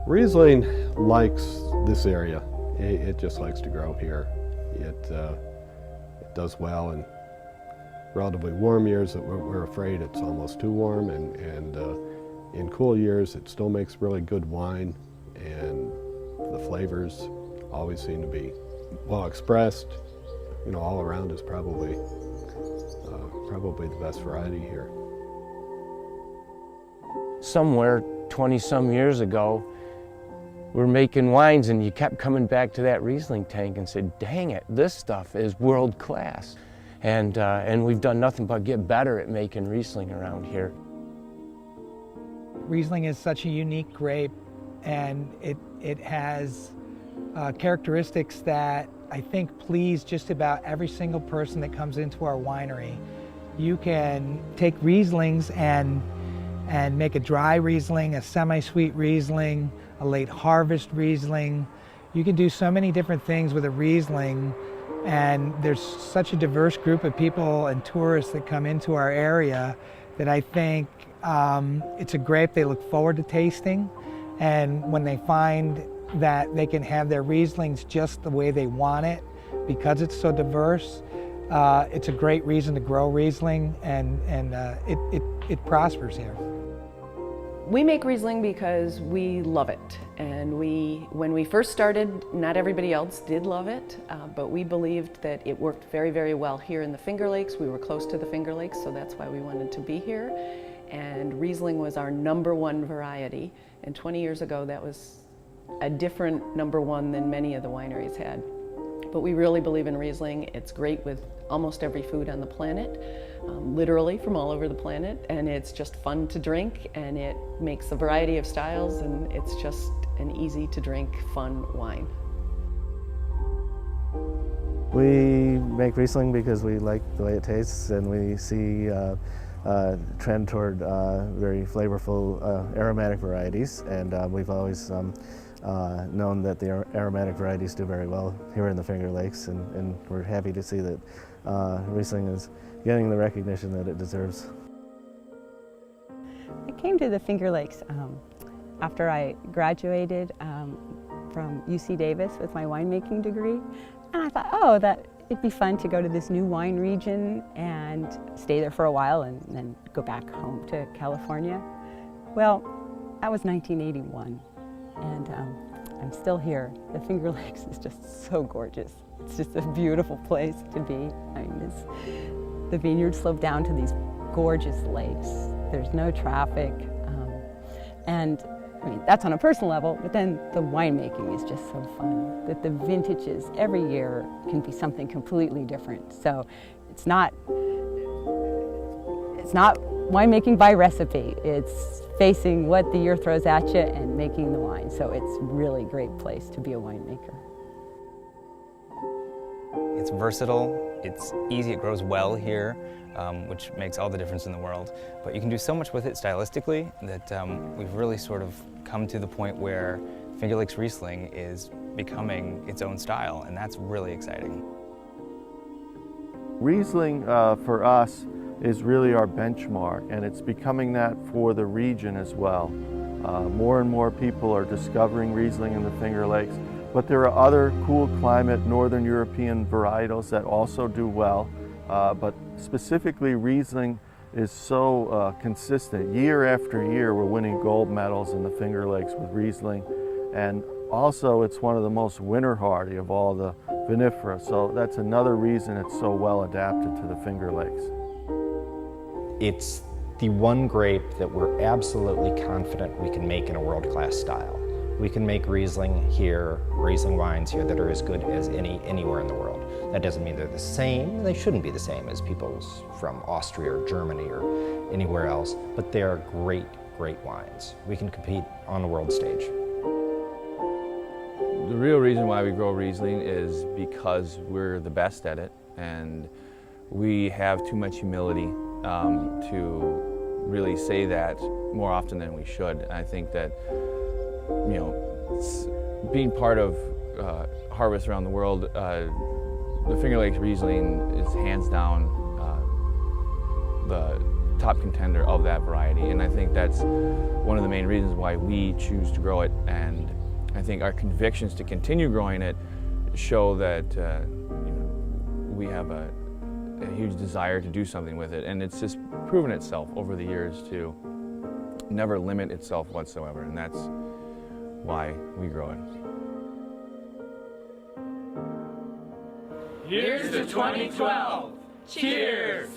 Riesling likes this area. It just likes to grow here. It does well in relatively warm years that we're afraid it's almost too warm, and in cool years it still makes really good wine, and the flavors always seem to be well expressed. You know, all around is probably the best variety here. Somewhere 20-some years ago, we're making wines and you kept coming back to that Riesling tank and said, dang it, this stuff is world class. And we've done nothing but get better at making Riesling around here. Riesling is such a unique grape, and it has characteristics that I think please just about every single person that comes into our winery. You can take Rieslings and make a dry Riesling, a semi-sweet Riesling, a late harvest Riesling. You can do so many different things with a Riesling, and there's such a diverse group of people and tourists that come into our area that I think it's a grape they look forward to tasting, and when they find that they can have their Rieslings just the way they want it because it's so diverse, it's a great reason to grow Riesling, and it prospers here. We make Riesling because we love it, and when we first started, not everybody else did love it, but we believed that it worked very, very well here in the Finger Lakes. We were close to the Finger Lakes, so that's why we wanted to be here, and Riesling was our #1 variety, and 20 years ago that was a different #1 than many of the wineries had. But we really believe in Riesling. It's great with almost every food on the planet, literally from all over the planet, and it's just fun to drink, and it makes a variety of styles, and it's just an easy to drink, fun wine. We make Riesling because we like the way it tastes, and we see a trend toward very flavorful aromatic varieties, and we've always known that the aromatic varieties do very well here in the Finger Lakes, and we're happy to see that Riesling is getting the recognition that it deserves. I came to the Finger Lakes after I graduated from UC Davis with my winemaking degree, and I thought, oh, that it'd be fun to go to this new wine region and stay there for a while and then go back home to California. Well, that was 1981. And I'm still here. The Finger Lakes is just so gorgeous. It's just a beautiful place to be. I mean, the vineyards slope down to these gorgeous lakes. There's no traffic. And I mean, that's on a personal level, but then the winemaking is just so fun. That the vintages every year can be something completely different. So it's not winemaking by recipe. It's facing what the year throws at you and making the wine. So it's a really great place to be a winemaker. It's versatile, it's easy, it grows well here, which makes all the difference in the world. But you can do so much with it stylistically that we've really sort of come to the point where Finger Lakes Riesling is becoming its own style, and that's really exciting. Riesling for us is really our benchmark, and it's becoming that for the region as well. More and more people are discovering Riesling in the Finger Lakes, but there are other cool climate Northern European varietals that also do well, but specifically Riesling is so consistent. Year after year we're winning gold medals in the Finger Lakes with Riesling, and also it's one of the most winter hardy of all the vinifera, so that's another reason it's so well adapted to the Finger Lakes. It's the one grape that we're absolutely confident we can make in a world-class style. We can make Riesling here, Riesling wines here that are as good as anywhere in the world. That doesn't mean they're the same. They shouldn't be the same as people's from Austria or Germany or anywhere else, but they are great, great wines. We can compete on the world stage. The real reason why we grow Riesling is because we're the best at it, and we have too much humility to really say that more often than we should. I think that, you know, being part of harvests around the world, the Finger Lakes Riesling is hands down the top contender of that variety, and I think that's one of the main reasons why we choose to grow it, and I think our convictions to continue growing it show that we have a huge desire to do something with it, and it's just proven itself over the years to never limit itself whatsoever, and that's why we grow it. Here's to 2012. Cheers!